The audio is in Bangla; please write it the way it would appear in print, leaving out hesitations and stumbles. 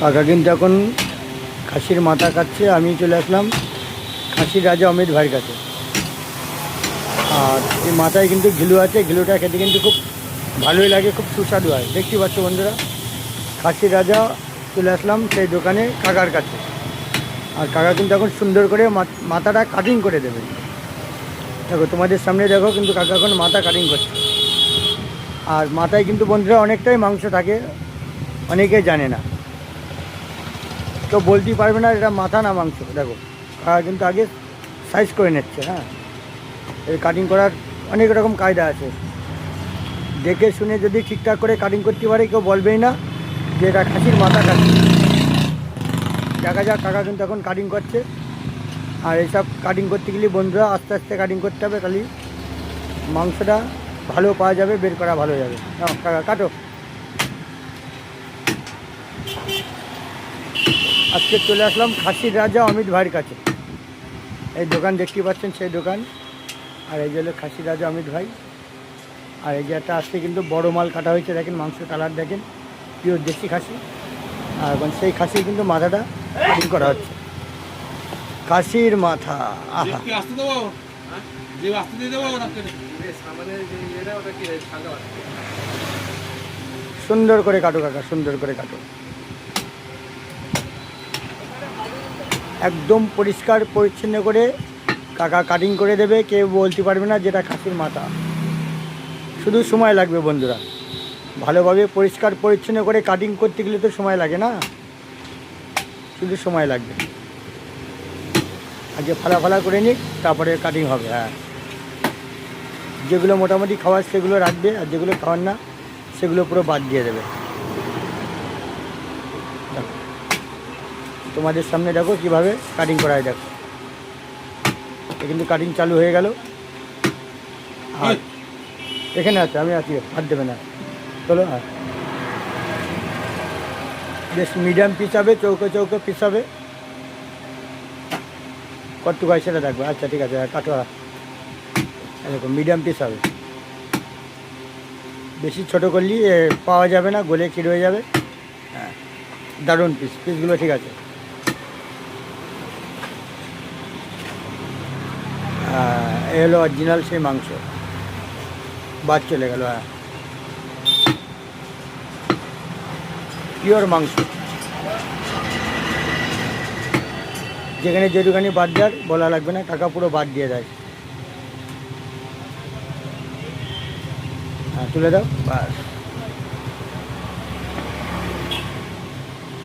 কাকা কিন্তু এখন খাসির মাথা খাচ্ছে। আমি চলে আসলাম খাসির রাজা অমিত ভাইয়ের কাছে। আর এই মাথায় কিন্তু ঘিলু আছে, ঘিলুটা খেতে কিন্তু খুব ভালোই লাগে, খুব সুস্বাদু হয়। দেখতে পাচ্ছ বন্ধুরা, খাসির রাজা চলে আসলাম সেই দোকানে কাকার কাছে। আর কাকা কিন্তু এখন সুন্দর করে মাথাটা কাটিং করে দেবে। দেখো তোমাদের সামনে দেখো, কিন্তু কাকা এখন মাথা কাটিং করছে। আর মাথায় কিন্তু বন্ধুরা অনেকটাই মাংস থাকে, অনেকেই জানে না, কেউ বলতেই পারবে না এটা মাথা না মাংস। দেখো কাকা কিন্তু আগে সাইজ করে নিচ্ছে। হ্যাঁ, এর কাটিং করার অনেক রকম কায়দা আছে। দেখে শুনে যদি ঠিকঠাক করে কাটিং করতে পারে, কেউ বলবেই না যে এটা খাসির মাথা কাটছে। দেখা যাক, কাকা কিন্তু এখন কাটিং করছে। আর এইসব কাটিং করতে গেলে বন্ধুরা আস্তে আস্তে কাটিং করতে হবে, তাহলে মাংসটা ভালো পাওয়া যাবে, বের করা ভালো যাবে। কাকা কাটো। আজকে চলে আসলাম খাসির রাজা অমিত ভাইয়ের কাছে। এই দোকান দেখতে পাচ্ছেন, সেই দোকান। আর এই যে হলো খাসির রাজা অমিত ভাই। আর এই যে একটা আজকে কিন্তু বড় মাল কাটা হয়েছে, দেখেন মাংসের কালার দেখেন, পিওর দেশি খাসি। আর এখন সেই খাসির কিন্তু মাথাটা কাটিং করা হচ্ছে। খাসির মাথা, আহা, সুন্দর করে কাটো কাকা, সুন্দর করে কাটো। একদম পরিষ্কার পরিচ্ছন্ন করে কাকা কাটিং করে দেবে, কেউ বলতে পারবে না যেটা খাসির মাথা। শুধু সময় লাগবে বন্ধুরা, ভালোভাবে পরিষ্কার পরিচ্ছন্ন করে কাটিং করতে গেলে তো সময় লাগে না, শুধু সময় লাগবে। আগে ফালা ফালা করে নিক, তারপরে কাটিং হবে। হ্যাঁ, যেগুলো মোটামুটি খাওয়ার সেগুলো রাখবে, আর যেগুলো খাওয়ার না সেগুলো পুরো বাদ দিয়ে দেবে। তোমাদের সামনে দেখো কীভাবে কাটিং করা হয়। দেখো কিন্তু কাটিং চালু হয়ে গেল। আর এখানে আছে, আমি আছি, হাত দেবে না, চলো। হ্যাঁ, বেশ মিডিয়াম পিসাবে, চৌকো চৌকো পিসাবে। কতটুকু হয় সেটা দেখবে। আচ্ছা ঠিক আছে, কাটো। এরকম মিডিয়াম পিস হবে, বেশি ছোটো করলে পাওয়া যাবে না, গলে খির হয়ে যাবে। হ্যাঁ, দারুণ পিসগুলো ঠিক আছে। এ হলো অরিজিনাল সেই মাংস, বাদ চলে গেল। হ্যাঁ, পিওর মাংস। যেখানে যেটুখানি বাদ দেওয়ার বলা লাগবে না, টাকা পুরো বাদ দিয়ে দেয়। হ্যাঁ, তুলে দাও, বাস।